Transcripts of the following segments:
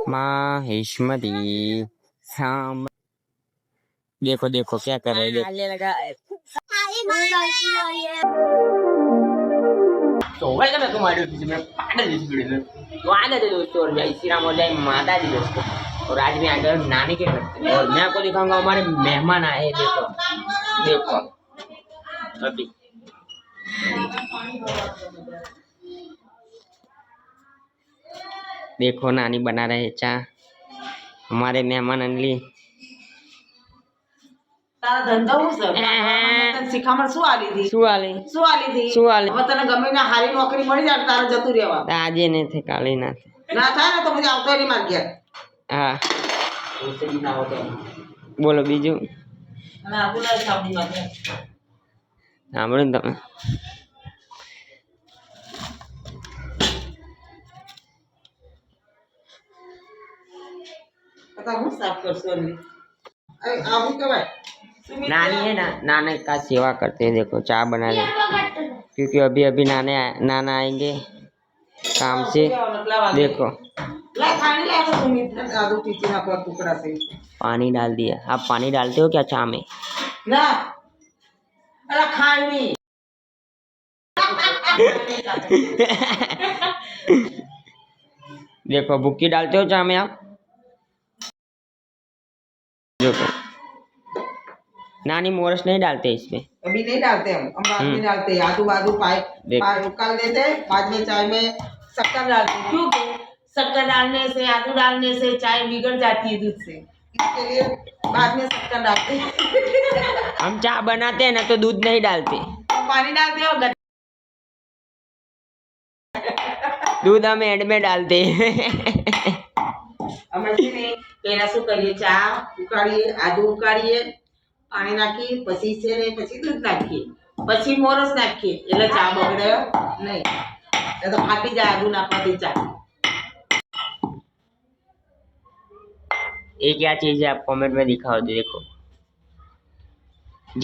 माहेश्वरी साम देखो देखो क्या कर रहे हैं तो welcome to my YouTube channel पागल दिस वीडियो में तो आगे थे दोस्तों और जय श्री राम और जय माता दी दोस्तों। और आज मैं आ गया नानी के घर और मैं आपको दिखाऊंगा हमारे मेहमान आए हैं। देखो देखो अभी देखो नानी बना रहे हैं चाय। हमारे मेहमान अनली તારા ધંધો હું છે મને શીખામણ શું આલી હતી શું આલે હવે તને ગમે ના હારી નોકરી મળી જાય તારે જતું રહેવા આજે ને થે કાલે ના ના થાય ને તો મને આવતો નહીં માર ઘેર હા બોલો બીજું અને આપુલા સામની માં સાંભળો ને તમે પતા હું સાફ કરશો ને અરે આ હું કહેવાય नानी है ना नाना का सेवा करते हैं। देखो चाय बना रहे क्योंकि अभी अभी नाना आएंगे काम से। देखो पानी डाल दिया। आप पानी डालते हो क्या चाय में? ना खानी देखो बुक्की डालते हो चाय में आप? देखो नानी मोरस नहीं डालते इसमें। अभी नहीं डालते हम बाद में डालते हैं। आदू बादू पाए उकाल देते हैं बाद में चाय में शक्कर डालते हैं क्योंकि शक्कर डालने से आदू डालने से चाय बिगड़ जाती है दूध से, इसके लिए बाद में शक्कर डालते हैं। हम चाय बनाते हैं ना तो दूध नहीं डालते, पानी डालते हो दूध हम एंड में डालते हैं। અમે છે ને પેલા શું કરીએ ચા ઉકાળીએ આદુ ઉકાળીએ પાણી નાખી પછી છે ને પછી દૂધ નાખીએ પછી મોરસ નાખીએ એટલે ચા બગડે નહીં, એ તો ફાટી જાય આદુ નાખવાથી ચા। ये क्या चीज है आप कमेंट में दिखाओ। देखो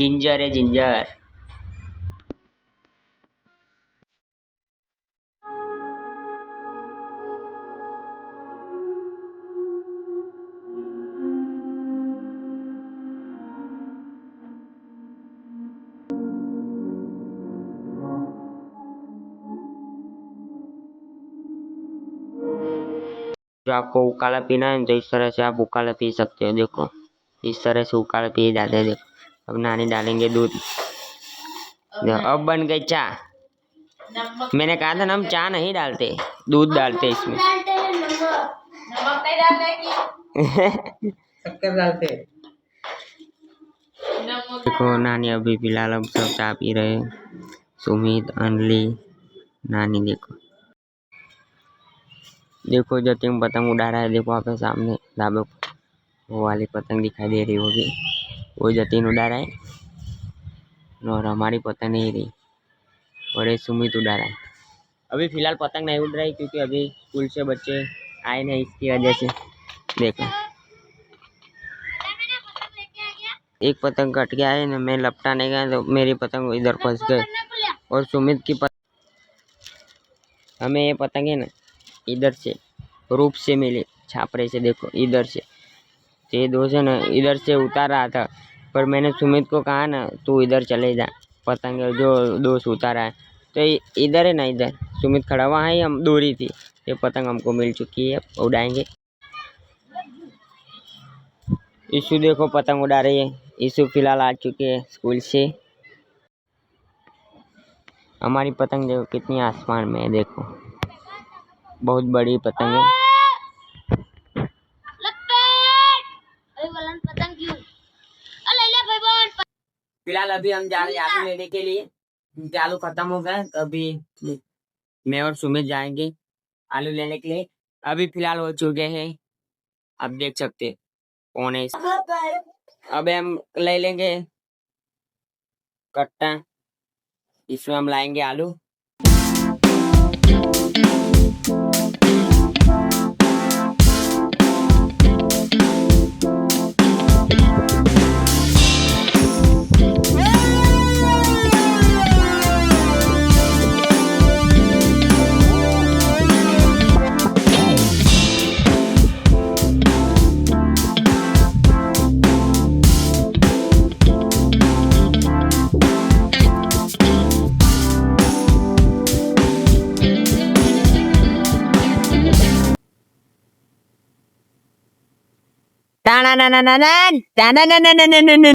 जिंजर है जिंजर। जो आपको उकाला पीना है तो इस तरह से आप उकाला पी सकते हो। देखो इस तरह से उकाला पिए जाते हैं। देखो अब नानी डालेंगे दूध। अब बन गई चाय। मैंने कहा था ना हम चाय नहीं डालते, दूध डालते इसमें। शक्कर डालते देखो नानी अभी फिलहाल अब सब चाय पी रहे हैं। सुमित अनली नानी देखो देखो जतिन पतंग उड़ा रहा है। देखो आप सामने ढाबे वो वाली पतंग दिखाई दे रही होगी, वो जतिन उड़ा रहा है और हमारी पतंग नहीं रही और ये सुमित उड़ा रहा है। अभी फिलहाल पतंग नहीं उड़ रही क्योंकि अभी स्कूल से बच्चे आए नहीं, इसकी वजह से। देखो एक पतंग कट गया है ना, मैं लपटाने गया तो मेरी पतंग इधर फंस गई और सुमित की हमें ये पतंग है ना इधर से रूप से मिले छापरे से। देखो इधर से ये दो से ना इधर से उतार रहा था पर मैंने सुमित को कहा ना तू इधर चले जा, पतंग जो दोस्त उतारा है तो इधर है ना, इधर सुमित खड़ा हुआ है, हम दूरी थी। ये पतंग हमको मिल चुकी है, उड़ाएंगे। ईशु देखो पतंग उड़ा रही है। ईशु फिलहाल आ चुके हैं स्कूल से। हमारी पतंग देखो कितनी आसमान में है। देखो बहुत बड़ी पतंग है। फिलहाल अभी हम जा रहे हैं आलू लेने के लिए क्योंकि आलू खत्म हो गए। तो अभी मैं और सुमित जाएंगे आलू लेने के लिए। अभी फिलहाल हो चुके हैं, आप देख सकते हैं कौन है। अबे हम ले लेंगे कट्टा, इसमें हम लाएंगे आलू।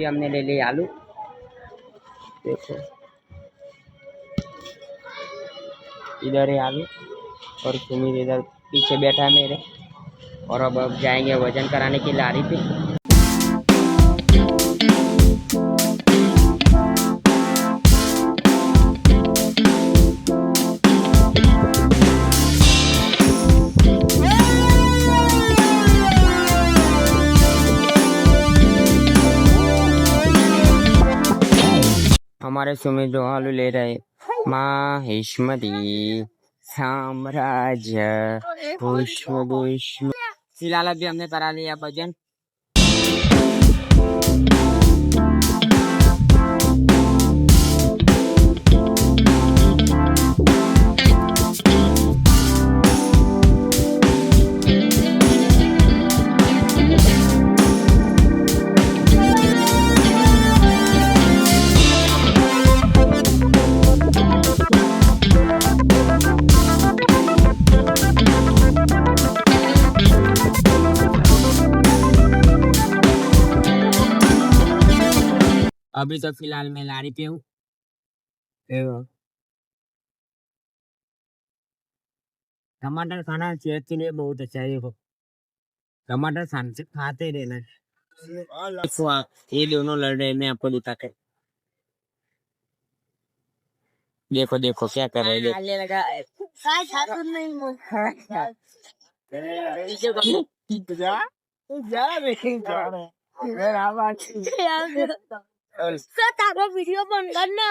हमने ले ली आलू, देखो इधर है आलू और सुमित इधर पीछे बैठा है मेरे। और अब जाएंगे वजन कराने की लारी पे। हमारे सुमित जो आलू ले रहे माहेश्वरी साम्राज्य पुष्प पुष्प। फिलहाल अभी हमने करा लिया भजन। अभी तो फिलहाल मैं लारी पे हूँ। टमाटर खाना सेहत के लिए बहुत अच्छा है। देखो टमाटर खाते रहना। देखो ये दोनों लड़ रहे हैं, मैं आपको दिखा कर। देखो देखो क्या कर रहे हैं। वीडियो बंद करना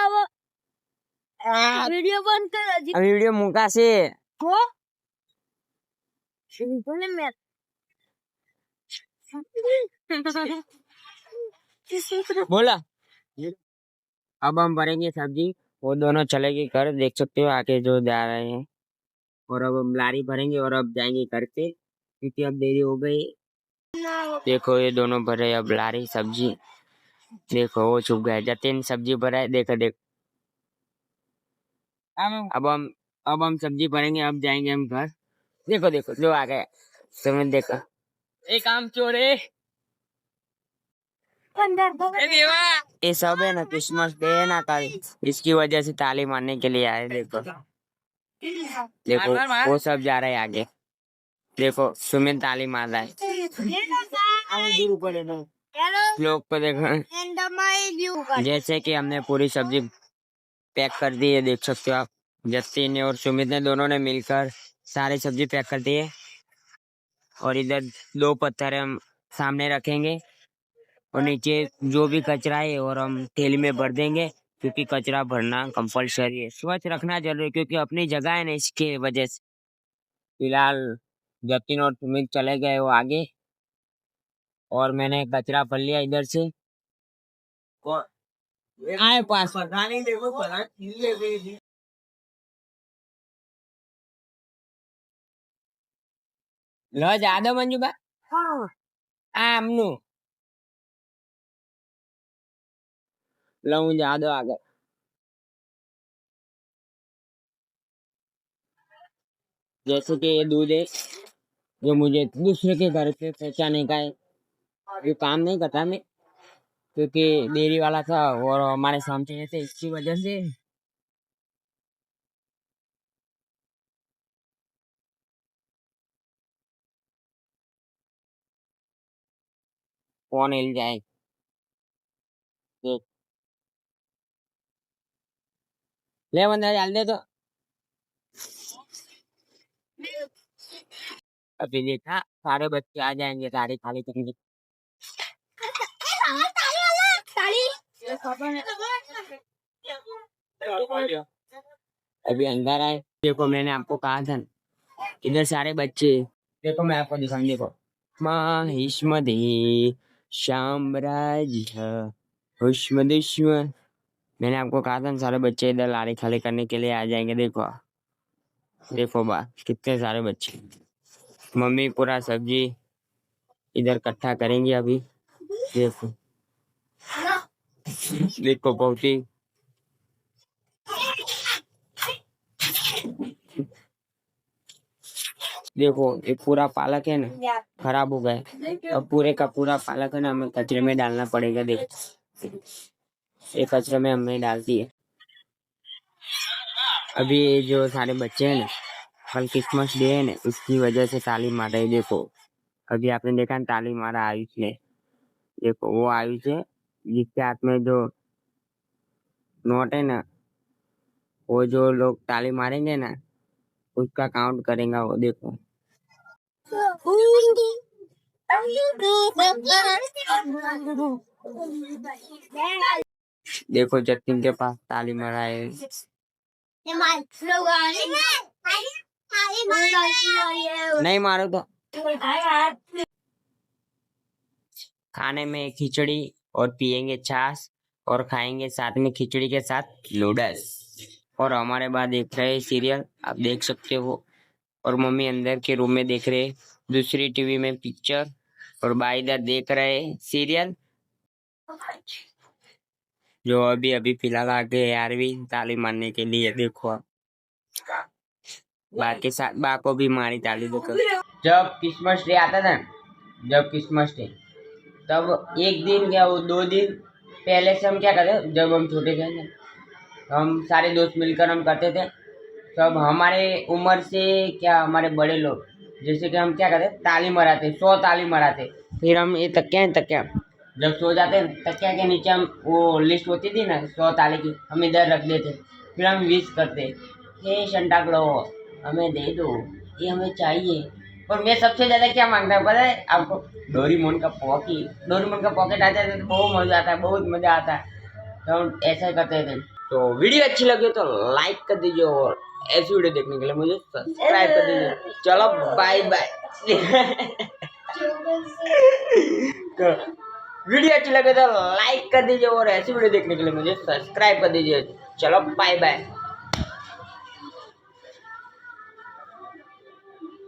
वीडियो बंद कर वीडियो मुका से बोला। अब हम भरेंगे सब्जी, वो दोनों चलेगी घर, देख सकते हो आके जो जा रहे हैं। और अब हम लारी भरेंगे और अब जाएंगे घर पे क्योंकि अब देरी हो गई। देखो ये दोनों भरे अब लारी सब्जी। देखो वो छुप गए, जतिन सब्जी भरा है। देखो देखो अब हम सब्जी भरेंगे, अब जाएंगे हम घर। देखो देखो जो आ गए समझ। देखो एक आम चोरे ये सब है ना, क्रिसमस डे है ना कल, इसकी वजह से ताली मारने के लिए आए। देखो देखो वो सब जा रहे हैं आगे। देखो सुमित ताली मार रहा है। लोग को देखो जैसे कि हमने पूरी सब्जी पैक कर दी है, देख सकते हो आप। जस्ती ने और सुमित ने दोनों ने मिलकर सारी सब्जी पैक कर दी है। और इधर 2 पत्थर हम सामने रखेंगे और नीचे जो भी कचरा है और हम थैली में भर देंगे क्योंकि कचरा भरना कंपलसरी है, स्वच्छ रखना जरूरी है क्योंकि अपनी जगह है ना, इसके वजह से। फिलहाल जतिन और सुमित चले गए वो आगे और मैंने कचरा भर लिया इधर से। आए पास लो ज्यादा मंजू बा आमनु लो ज्यादा आगे। जैसे कि ये दूध है जो मुझे दूसरे के घर पे पहुंचाने का है, ये काम नहीं करता मैं क्योंकि डेयरी वाला था और हमारे सामने थे, इसकी वजह से। कौन हिल जाए देख। ले बंदा डाल दे तो अभी देखा सारे बच्चे आ जाएंगे, सारे खाली करेंगे। अभी अंदर आए। देखो मैंने आपको कहा था ना, इधर सारे बच्चे। देखो मैं आपको दिखाऊंगी। देखो माहिष्मदे साम्राज्य हुष्मदिश्व। मैंने आपको कहा था ना, सारे बच्चे इधर लारी खाली करने के लिए आ जाएंगे। देखो देखो बा कितने सारे बच्चे। मम्मी पूरा सब्जी इधर इकट्ठा करेंगे अभी। देखो देखो बहुत ही देखो ये पूरा पालक है ना खराब हो गया है। अब पूरे का पूरा पालक है ना हमें कचरे में डालना पड़ेगा। देखो ये कचरे में हमने डाल दिए। अभी ये जो सारे बच्चे हैं ना कल क्रिसमस डे है ना उसकी वजह से ताली मार रहे हैं। देखो अभी आपने देखा ना ताली मारा आयुष ने। देखो वो आयुष है जिसके हाथ में जो नोट है ना वो जो लोग ताली मारेंगे ना उसका काउंट करेगा वो। देखो देखो जतिन के पास ताली मारा है। नहीं मारो तो खाने में खिचड़ी और पियेंगे छाछ और खाएंगे साथ में खिचड़ी के साथ नूडल्स। और हमारे बाद देख रहे हैं सीरियल, आप देख सकते हो। और मम्मी अंदर के रूम में देख रहे दूसरी टीवी में पिक्चर और भाई इधर देख रहे सीरियल। जो अभी अभी फिलहाल आ गए 11वीं ताली मारने के लिए। देखो आप बा के साथ बा को भी मारी ताली। देखो जब क्रिसमस डे आता था जब क्रिसमस डे तब एक दिन क्या वो 2 दिन पहले से हम क्या करते जब हम छोटे थे ना हम सारे दोस्त मिलकर हम करते थे। सब हमारे उम्र से क्या हमारे बड़े लोग जैसे कि हम क्या करते ताली मराते 100 ताली मराते। फिर हम ये तकिया जब सो जाते तकिया के नीचे हम वो लिस्ट होती थी ना 100 ताली की हम इधर रख देते। फिर हम विश करते हे संता क्लॉज हमें दे दो ये हमें चाहिए। और मैं सबसे ज्यादा क्या मांगता हूँ पता है आपको? डोरीमोन का पॉकेट आता है तो बहुत मजा आता है, बहुत मजा आता है। तो हम ऐसा करते थे। तो वीडियो अच्छी लगी तो लाइक कर दीजिए और ऐसी वीडियो देखने के लिए मुझे सब्सक्राइब कर दीजिए। चलो बाय बाय। तो वीडियो अच्छी लगे तो लाइक कर दीजिए और ऐसी वीडियो देखने के लिए मुझे सब्सक्राइब कर दीजिए। चलो बाय बाय।